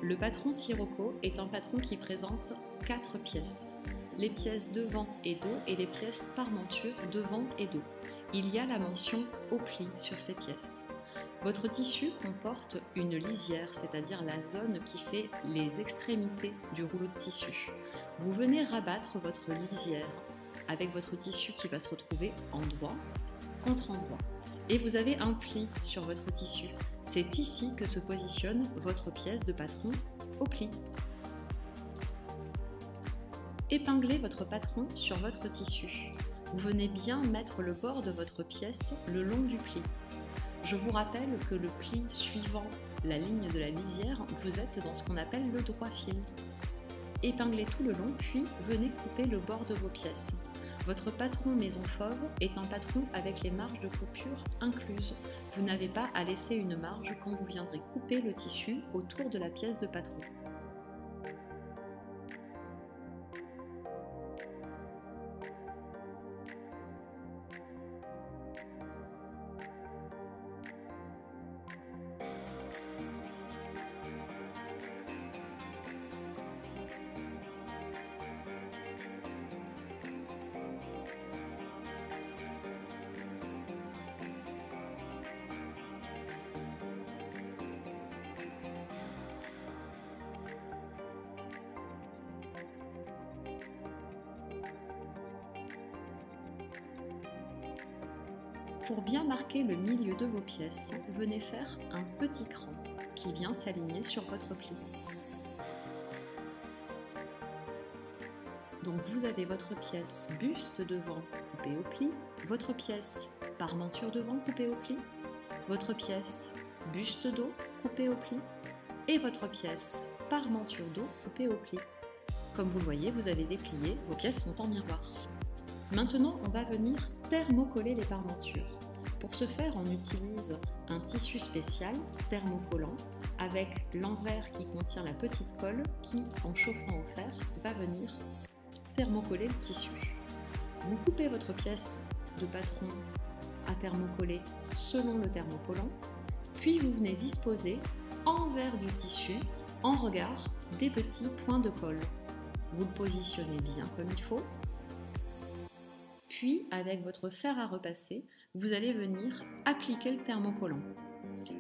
Le patron Sirocco est un patron qui présente 4 pièces. Les pièces devant et dos et les pièces parmenture devant et dos. Il y a la mention au pli sur ces pièces. Votre tissu comporte une lisière, c'est-à-dire la zone qui fait les extrémités du rouleau de tissu. Vous venez rabattre votre lisière avec votre tissu qui va se retrouver endroit contre endroit. Et vous avez un pli sur votre tissu. C'est ici que se positionne votre pièce de patron au pli. Épinglez votre patron sur votre tissu. Vous venez bien mettre le bord de votre pièce le long du pli. Je vous rappelle que le pli suivant la ligne de la lisière, vous êtes dans ce qu'on appelle le droit fil. Épinglez tout le long, puis venez couper le bord de vos pièces. Votre patron maison fauve est un patron avec les marges de coupure incluses. Vous n'avez pas à laisser une marge quand vous viendrez couper le tissu autour de la pièce de patron. Pour bien marquer le milieu de vos pièces, venez faire un petit cran qui vient s'aligner sur votre pli. Donc vous avez votre pièce buste devant coupée au pli, votre pièce parmenture devant coupée au pli, votre pièce buste dos coupée au pli et votre pièce parmenture dos coupée au pli. Comme vous le voyez, vous avez déplié, vos pièces sont en miroir. Maintenant, on va venir thermocoller les parmentures. Pour ce faire, on utilise un tissu spécial thermocollant avec l'envers qui contient la petite colle qui, en chauffant au fer, va venir thermocoller le tissu. Vous coupez votre pièce de patron à thermocoller selon le thermocollant, puis vous venez disposer envers du tissu en regard des petits points de colle. Vous le positionnez bien comme il faut. Puis, avec votre fer à repasser, vous allez venir appliquer le thermocollant.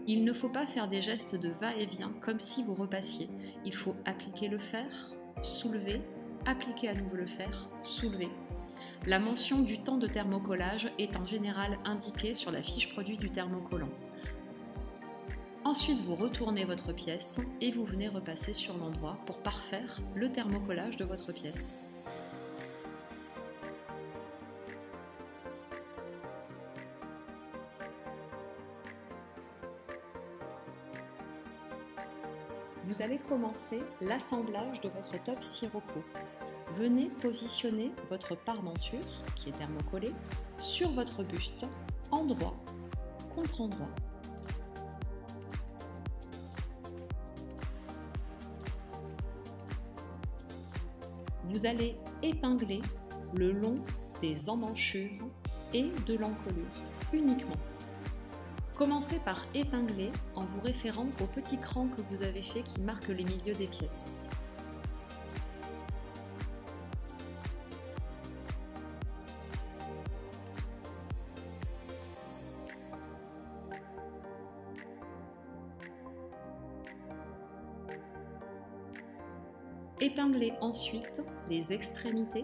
Il ne faut pas faire des gestes de va-et-vient comme si vous repassiez. Il faut appliquer le fer, soulever, appliquer à nouveau le fer, soulever. La mention du temps de thermocollage est en général indiquée sur la fiche produit du thermocollant. Ensuite, vous retournez votre pièce et vous venez repasser sur l'endroit pour parfaire le thermocollage de votre pièce. Vous allez commencer l'assemblage de votre top Sirocco. Venez positionner votre parmenture, qui est thermocollée, sur votre buste, endroit contre endroit. Vous allez épingler le long des emmanchures et de l'encolure uniquement. Commencez par épingler en vous référant au petit cran que vous avez fait qui marque les milieux des pièces. Épinglez ensuite les extrémités,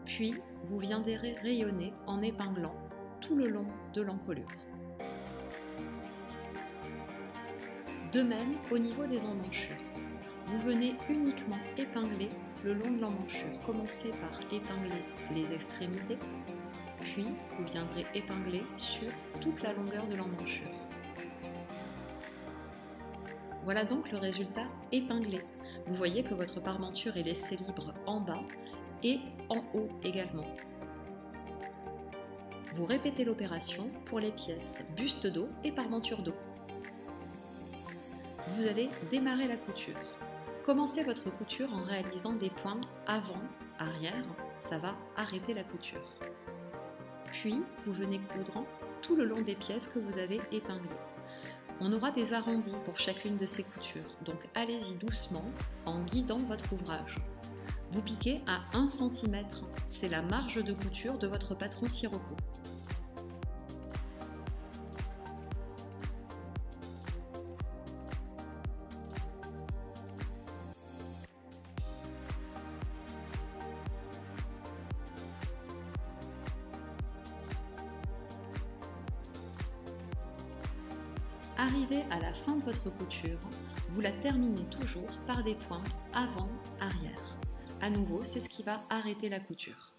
puis vous viendrez rayonner en épinglant tout le long de l'encolure. De même, au niveau des emmanchures, vous venez uniquement épingler le long de l'emmanchure. Commencez par épingler les extrémités, puis vous viendrez épingler sur toute la longueur de l'emmanchure. Voilà donc le résultat épinglé. Vous voyez que votre parmenture est laissée libre en bas et en haut également. Vous répétez l'opération pour les pièces buste dos et parmenture dos. Vous allez démarrer la couture. Commencez votre couture en réalisant des points avant, arrière, ça va arrêter la couture. Puis, vous venez coudre tout le long des pièces que vous avez épinglées. On aura des arrondis pour chacune de ces coutures, donc allez-y doucement en guidant votre ouvrage. Vous piquez à 1 cm, c'est la marge de couture de votre patron Sirocco. Arrivé à la fin de votre couture, vous la terminez toujours par des points avant-arrière. À nouveau, c'est ce qui va arrêter la couture.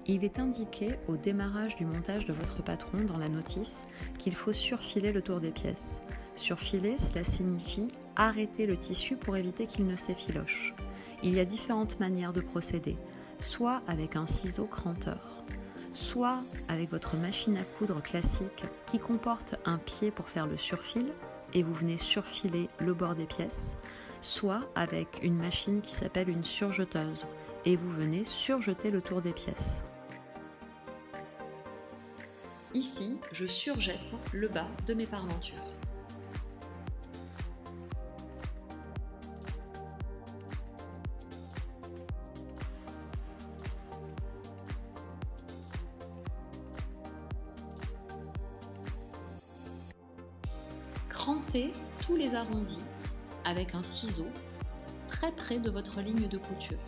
Il est indiqué au démarrage du montage de votre patron dans la notice qu'il faut surfiler le tour des pièces. Surfiler, cela signifie arrêter le tissu pour éviter qu'il ne s'effiloche. Il y a différentes manières de procéder, soit avec un ciseau cranteur, soit avec votre machine à coudre classique qui comporte un pied pour faire le surfil et vous venez surfiler le bord des pièces, soit avec une machine qui s'appelle une surjeteuse et vous venez surjeter le tour des pièces. Ici, je surjette le bas de mes parmentures. Crantez tous les arrondis avec un ciseau très près de votre ligne de couture.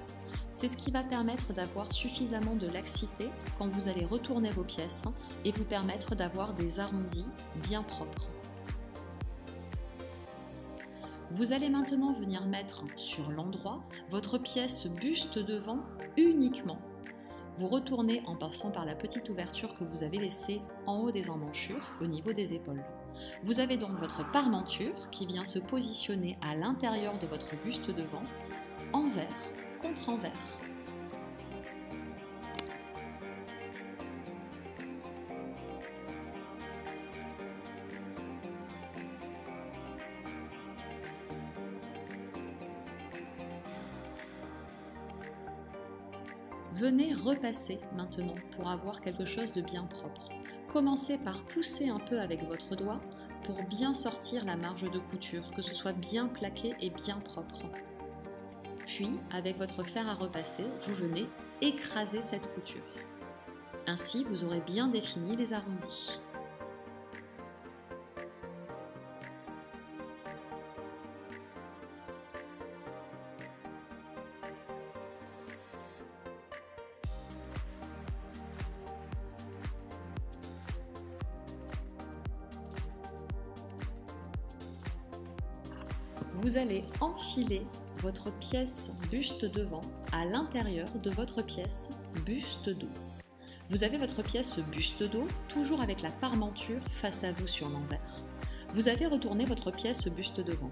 C'est ce qui va permettre d'avoir suffisamment de laxité quand vous allez retourner vos pièces et vous permettre d'avoir des arrondis bien propres. Vous allez maintenant venir mettre sur l'endroit votre pièce buste devant uniquement. Vous retournez en passant par la petite ouverture que vous avez laissée en haut des emmanchures au niveau des épaules. Vous avez donc votre parmenture qui vient se positionner à l'intérieur de votre buste devant, envers contre envers. Venez repasser maintenant pour avoir quelque chose de bien propre. Commencez par pousser un peu avec votre doigt pour bien sortir la marge de couture, que ce soit bien plaqué et bien propre. Puis, avec votre fer à repasser, vous venez écraser cette couture. Ainsi, vous aurez bien défini les arrondis. Vous allez enfiler votre pièce buste devant à l'intérieur de votre pièce buste dos. Vous avez votre pièce buste dos toujours avec la parmenture face à vous sur l'envers. Vous avez retourné votre pièce buste devant.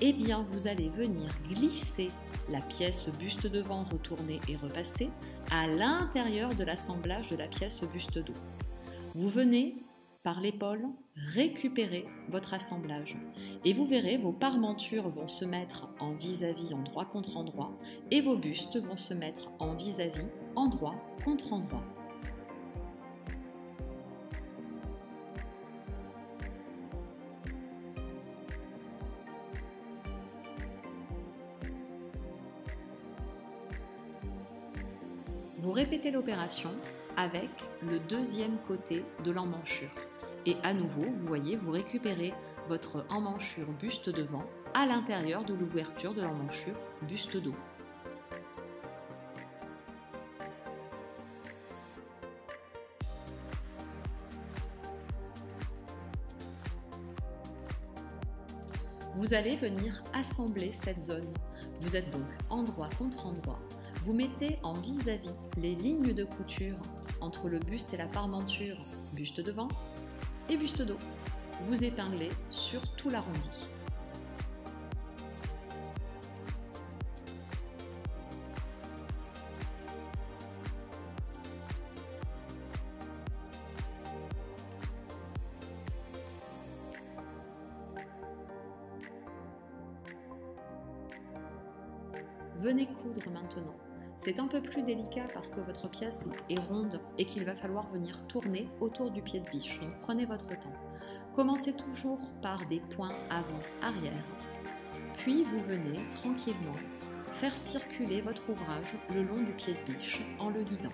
Eh bien, vous allez venir glisser la pièce buste devant retournée et repassée à l'intérieur de l'assemblage de la pièce buste dos. Vous venez par l'épaule, récupérez votre assemblage et vous verrez vos parmentures vont se mettre en vis-à-vis endroit contre endroit et vos bustes vont se mettre en vis-à-vis endroit contre endroit. Vous répétez l'opération avec le deuxième côté de l'emmanchure. Et à nouveau, vous voyez, vous récupérez votre emmanchure buste devant à l'intérieur de l'ouverture de l'emmanchure buste dos. Vous allez venir assembler cette zone. Vous êtes donc endroit contre endroit. Vous mettez en vis-à-vis les lignes de couture entre le buste et la parmenture, buste devant et buste dos. Vous épinglez sur tout l'arrondi. Venez coudre maintenant. C'est un peu plus délicat parce que votre pièce est ronde et qu'il va falloir venir tourner autour du pied de biche. Donc prenez votre temps. Commencez toujours par des points avant-arrière. Puis vous venez tranquillement faire circuler votre ouvrage le long du pied de biche en le guidant.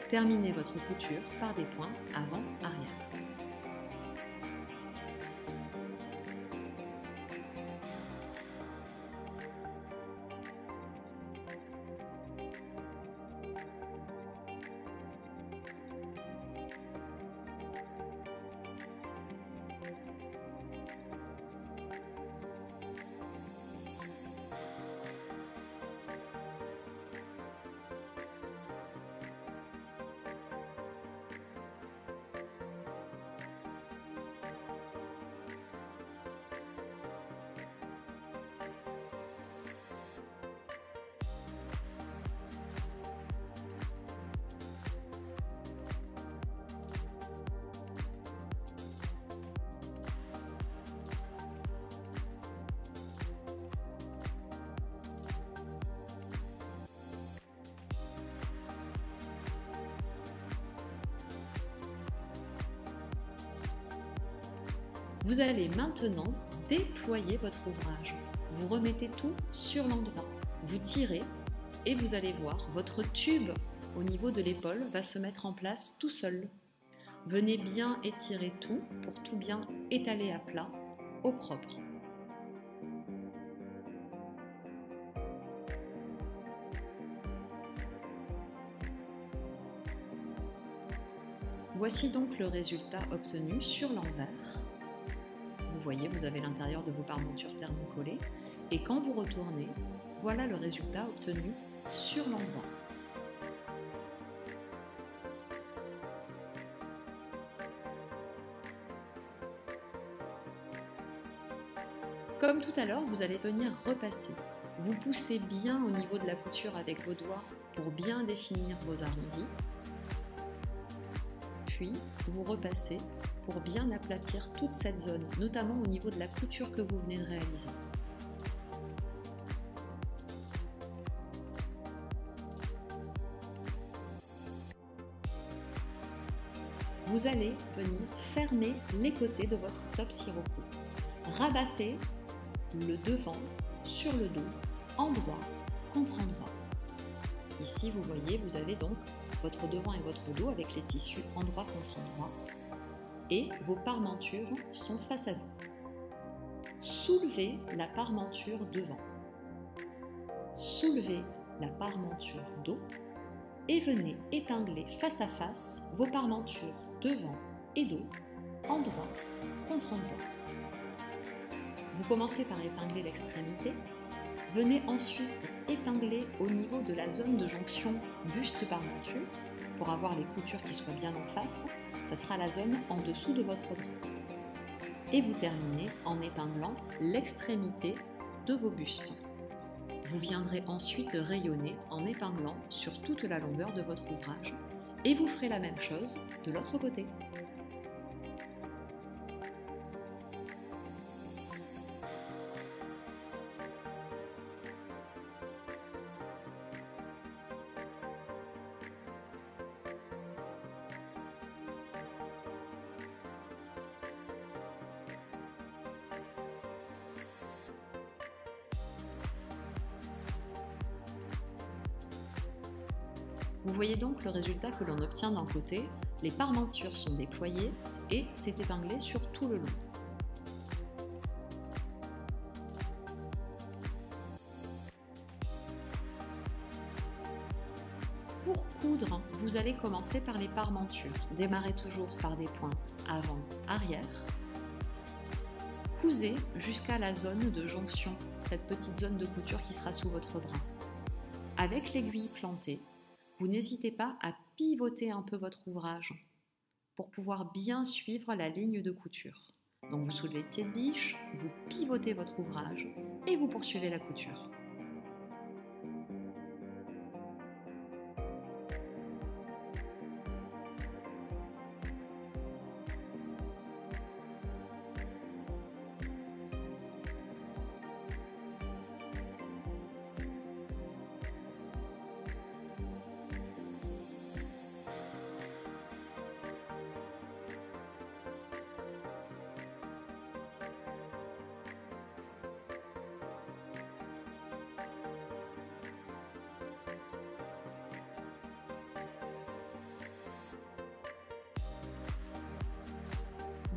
Terminez votre couture par des points avant-arrière. Vous allez maintenant déployer votre ouvrage. Vous remettez tout sur l'endroit. Vous tirez et vous allez voir, votre tube au niveau de l'épaule va se mettre en place tout seul. Venez bien étirer tout pour tout bien étaler à plat, au propre. Voici donc le résultat obtenu sur l'envers. Vous voyez, vous avez l'intérieur de vos parmentures thermocollées et quand vous retournez, voilà le résultat obtenu sur l'endroit. Comme tout à l'heure, vous allez venir repasser. Vous poussez bien au niveau de la couture avec vos doigts pour bien définir vos arrondis. Puis, vous repassez pour bien aplatir toute cette zone, notamment au niveau de la couture que vous venez de réaliser. Vous allez venir fermer les côtés de votre top sirocco. Rabattez le devant sur le dos, endroit contre endroit. Ici, vous voyez, vous avez donc votre devant et votre dos avec les tissus endroit contre endroit. Et vos parmentures sont face à vous. Soulevez la parmenture devant. Soulevez la parmenture dos et venez épingler face à face vos parmentures devant et dos, endroit contre endroit. Vous commencez par épingler l'extrémité. Venez ensuite épingler au niveau de la zone de jonction buste-parmenture pour avoir les coutures qui soient bien en face. Ça sera la zone en dessous de votre bras. Et vous terminez en épinglant l'extrémité de vos bustes. Vous viendrez ensuite rayonner en épinglant sur toute la longueur de votre ouvrage et vous ferez la même chose de l'autre côté. Vous voyez donc le résultat que l'on obtient d'un côté, les parmentures sont déployées et c'est épinglé sur tout le long. Pour coudre, vous allez commencer par les parmentures. Démarrez toujours par des points avant-arrière. Cousez jusqu'à la zone de jonction, cette petite zone de couture qui sera sous votre bras. Avec l'aiguille plantée, vous n'hésitez pas à pivoter un peu votre ouvrage pour pouvoir bien suivre la ligne de couture. Donc vous soulevez le pied de biche, vous pivotez votre ouvrage et vous poursuivez la couture.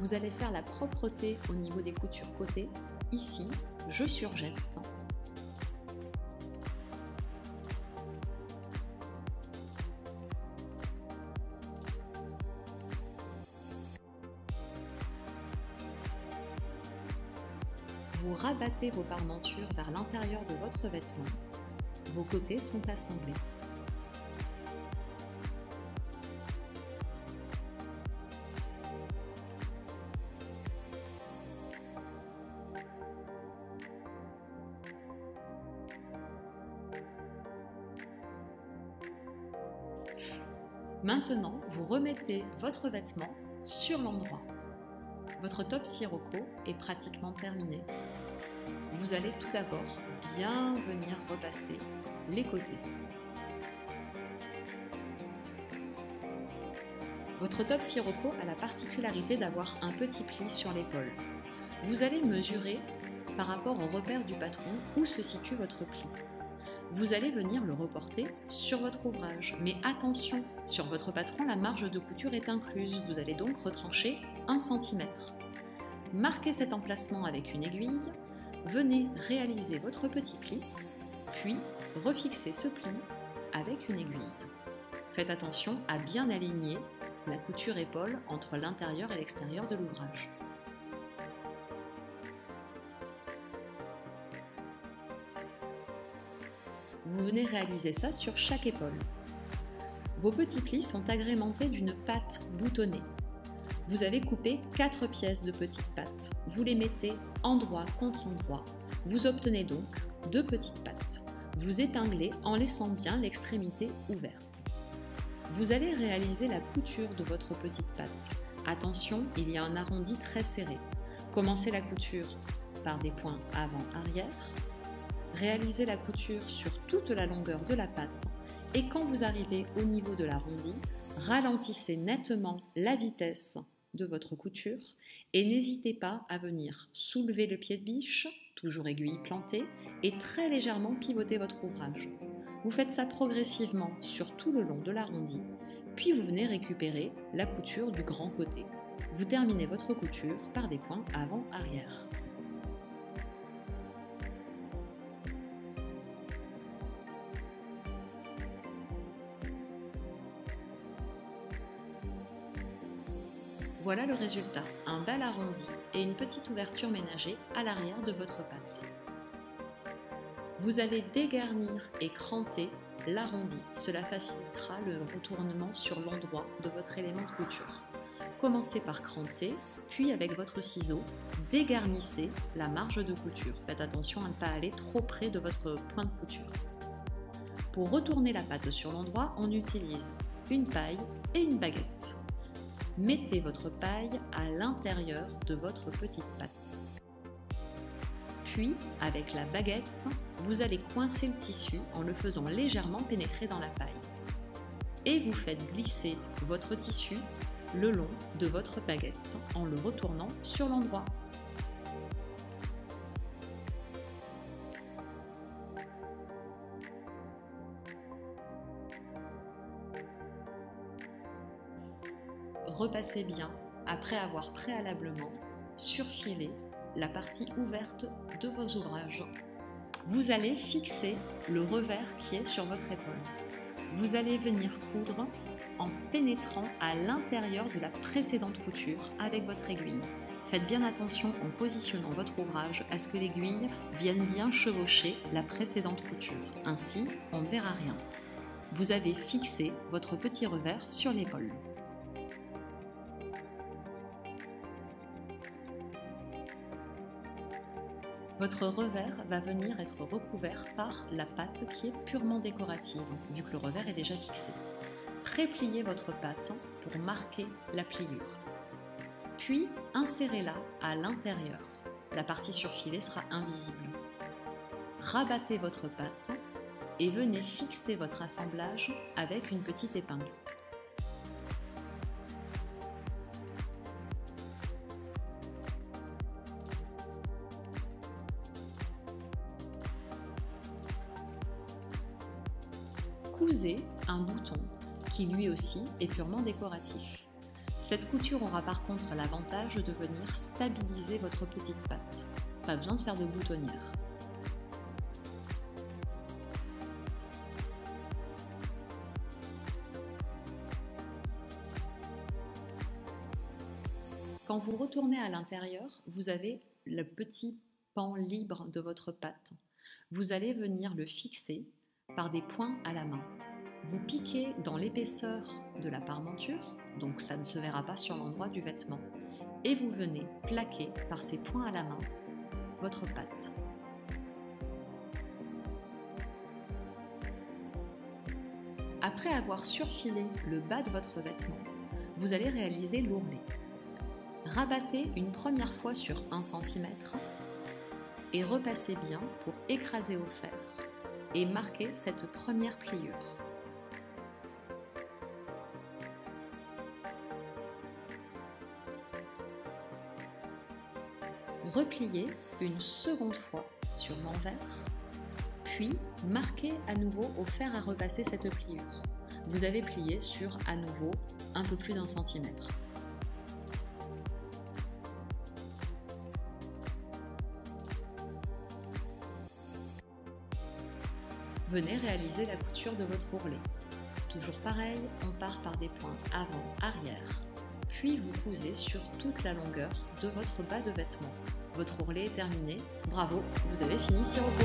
Vous allez faire la propreté au niveau des coutures côté. Ici, je surjette. Vous rabattez vos parmentures vers l'intérieur de votre vêtement. Vos côtés sont assemblés. Maintenant, vous remettez votre vêtement sur l'endroit. Votre top sirocco est pratiquement terminé. Vous allez tout d'abord bien venir repasser les côtés. Votre top sirocco a la particularité d'avoir un petit pli sur l'épaule. Vous allez mesurer par rapport au repère du patron où se situe votre pli. Vous allez venir le reporter sur votre ouvrage. Mais attention, sur votre patron, la marge de couture est incluse. Vous allez donc retrancher 1 cm. Marquez cet emplacement avec une aiguille. Venez réaliser votre petit pli, puis refixez ce pli avec une aiguille. Faites attention à bien aligner la couture épaule entre l'intérieur et l'extérieur de l'ouvrage. Vous venez réaliser ça sur chaque épaule. Vos petits plis sont agrémentés d'une patte boutonnée. Vous avez coupé 4 pièces de petites pattes. Vous les mettez endroit contre endroit. Vous obtenez donc 2 petites pattes. Vous épinglez en laissant bien l'extrémité ouverte. Vous allez réaliser la couture de votre petite patte. Attention, il y a un arrondi très serré. Commencez la couture par des points avant-arrière. Réalisez la couture sur toute la longueur de la patte et quand vous arrivez au niveau de l'arrondi, ralentissez nettement la vitesse de votre couture et n'hésitez pas à venir soulever le pied de biche, toujours aiguille plantée, et très légèrement pivoter votre ouvrage. Vous faites ça progressivement sur tout le long de l'arrondi, puis vous venez récupérer la couture du grand côté. Vous terminez votre couture par des points avant-arrière. Voilà le résultat, un bel arrondi et une petite ouverture ménagée à l'arrière de votre patte. Vous allez dégarnir et cranter l'arrondi, cela facilitera le retournement sur l'endroit de votre élément de couture. Commencez par cranter, puis avec votre ciseau, dégarnissez la marge de couture. Faites attention à ne pas aller trop près de votre point de couture. Pour retourner la patte sur l'endroit, on utilise une paille et une baguette. Mettez votre paille à l'intérieur de votre petite patte. Puis, avec la baguette, vous allez coincer le tissu en le faisant légèrement pénétrer dans la paille. Et vous faites glisser votre tissu le long de votre baguette en le retournant sur l'endroit. Repassez bien après avoir préalablement surfilé la partie ouverte de vos ouvrages. Vous allez fixer le revers qui est sur votre épaule. Vous allez venir coudre en pénétrant à l'intérieur de la précédente couture avec votre aiguille. Faites bien attention en positionnant votre ouvrage à ce que l'aiguille vienne bien chevaucher la précédente couture. Ainsi, on ne verra rien. Vous avez fixé votre petit revers sur l'épaule. Votre revers va venir être recouvert par la patte qui est purement décorative, vu que le revers est déjà fixé. Prépliez votre patte pour marquer la pliure. Puis, insérez-la à l'intérieur. La partie surfilée sera invisible. Rabattez votre patte et venez fixer votre assemblage avec une petite épingle. Cousez un bouton qui lui aussi est purement décoratif. Cette couture aura par contre l'avantage de venir stabiliser votre petite patte. Pas besoin de faire de boutonnière. Quand vous retournez à l'intérieur, vous avez le petit pan libre de votre patte. Vous allez venir le fixer par des points à la main. Vous piquez dans l'épaisseur de la parmenture, donc ça ne se verra pas sur l'endroit du vêtement, et vous venez plaquer par ces points à la main votre patte. Après avoir surfilé le bas de votre vêtement, vous allez réaliser l'ourlet. Rabattez une première fois sur 1 cm et repassez bien pour écraser au fer et marquer cette première pliure. Repliez une seconde fois sur l'envers, puis marquez à nouveau au fer à repasser cette pliure. Vous avez plié sur à nouveau un peu plus d'1 centimètre. Venez réaliser la couture de votre ourlet. Toujours pareil, on part par des points avant-arrière, puis vous cousez sur toute la longueur de votre bas de vêtement. Votre ourlet est terminé. Bravo, vous avez fini sirocco.